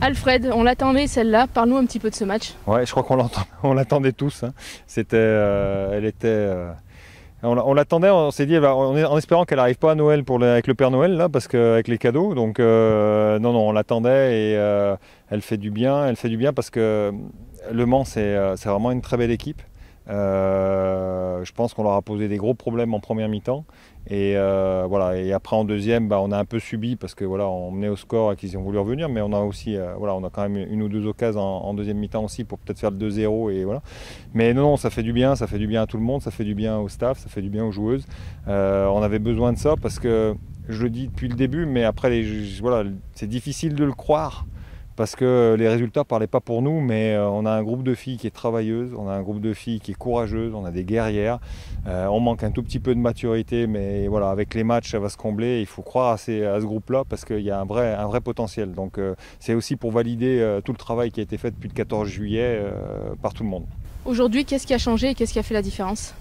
Alfred, on l'attendait celle-là, parle-nous un petit peu de ce match. Ouais, je crois qu'on l'attendait tous. Hein. On l'attendait, on s'est dit, en espérant qu'elle n'arrive pas à Noël avec le Père Noël, là, parce qu'avec les cadeaux. Donc non, on l'attendait et elle fait du bien parce que Le Mans, c'est vraiment une très belle équipe. Je pense qu'on leur a posé des gros problèmes en première mi-temps et voilà. Et après en deuxième, on a un peu subi parce que voilà, on menait au score et qu'ils ont voulu revenir, mais on a aussi voilà, on a quand même une ou deux occasions en deuxième mi-temps aussi pour peut-être faire le 2-0 et voilà. Mais non, ça fait du bien à tout le monde, ça fait du bien au staff, ça fait du bien aux joueuses. On avait besoin de ça parce que je le dis depuis le début, mais après voilà, c'est difficile de le croire. Parce que les résultats ne parlaient pas pour nous, mais on a un groupe de filles qui est travailleuse, on a un groupe de filles qui est courageuse, on a des guerrières. On manque un tout petit peu de maturité, mais voilà, avec les matchs, ça va se combler. Il faut croire à ce groupe-là parce qu'il y a un vrai potentiel. Donc c'est aussi pour valider tout le travail qui a été fait depuis le 14 juillet par tout le monde. Aujourd'hui, qu'est-ce qui a changé et qu'est-ce qui a fait la différence?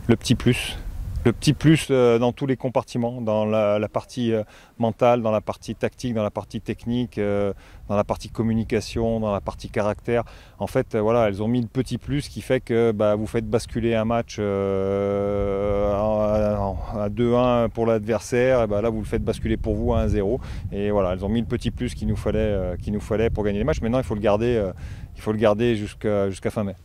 Le petit plus. Le petit plus dans tous les compartiments, dans la partie mentale, dans la partie tactique, dans la partie technique, dans la partie communication, dans la partie caractère. En fait, voilà, elles ont mis le petit plus qui fait que vous faites basculer un match à 2-1 pour l'adversaire, et là vous le faites basculer pour vous à 1-0. Et voilà, elles ont mis le petit plus qu'il nous fallait pour gagner les matchs. Maintenant, il faut le garder jusqu'à fin mai.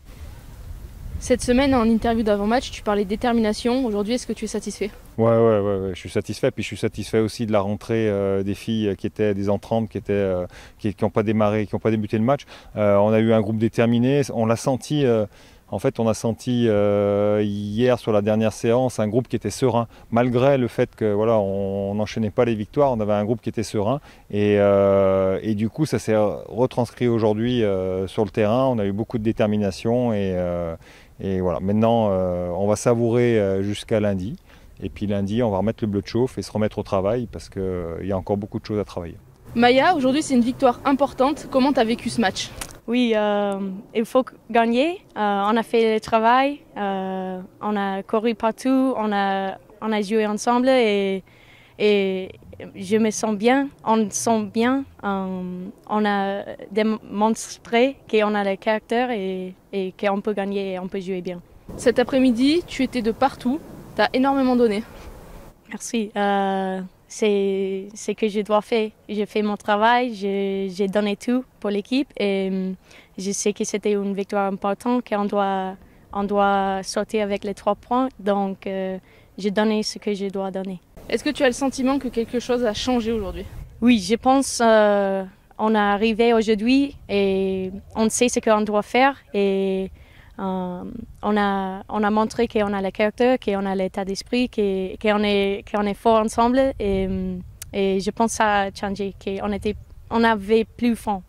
Cette semaine, en interview d'avant-match, tu parlais de détermination. Aujourd'hui, est-ce que tu es satisfait? Ouais, je suis satisfait. Puis je suis satisfait aussi de la rentrée des filles qui étaient des entrantes, qui n'ont pas démarré, qui n'ont pas débuté le match. On a eu un groupe déterminé. On l'a senti. En fait, on a senti hier sur la dernière séance un groupe qui était serein, malgré le fait que voilà, on n'enchaînait pas les victoires. On avait un groupe qui était serein et du coup, ça s'est retranscrit aujourd'hui sur le terrain. On a eu beaucoup de détermination et voilà. Maintenant, on va savourer jusqu'à lundi. Et puis lundi, on va remettre le bleu de chauffe et se remettre au travail parce qu'il y a encore beaucoup de choses à travailler. Maya, aujourd'hui, c'est une victoire importante. Comment tu as vécu ce match? Oui, il faut gagner. On a fait le travail, on a couru partout, on a joué ensemble et je me sens bien. On se sent bien. On a démontré qu'on a le caractère et qu'on peut gagner et on peut jouer bien. Cet après-midi, tu étais de partout. Tu as énormément donné. Merci. C'est ce que je dois faire. J'ai fait mon travail, j'ai donné tout pour l'équipe et je sais que c'était une victoire importante, qu'on doit sortir avec les 3 points. Donc, j'ai donné ce que je dois donner. Est-ce que tu as le sentiment que quelque chose a changé aujourd'hui? Oui, je pense qu'on est arrivé aujourd'hui et on sait ce qu'on doit faire et on a montré qu'on a le caractère, qu'on a l'état d'esprit, qu'on est fort ensemble et je pense que ça a changé, qu'on avait plus faim.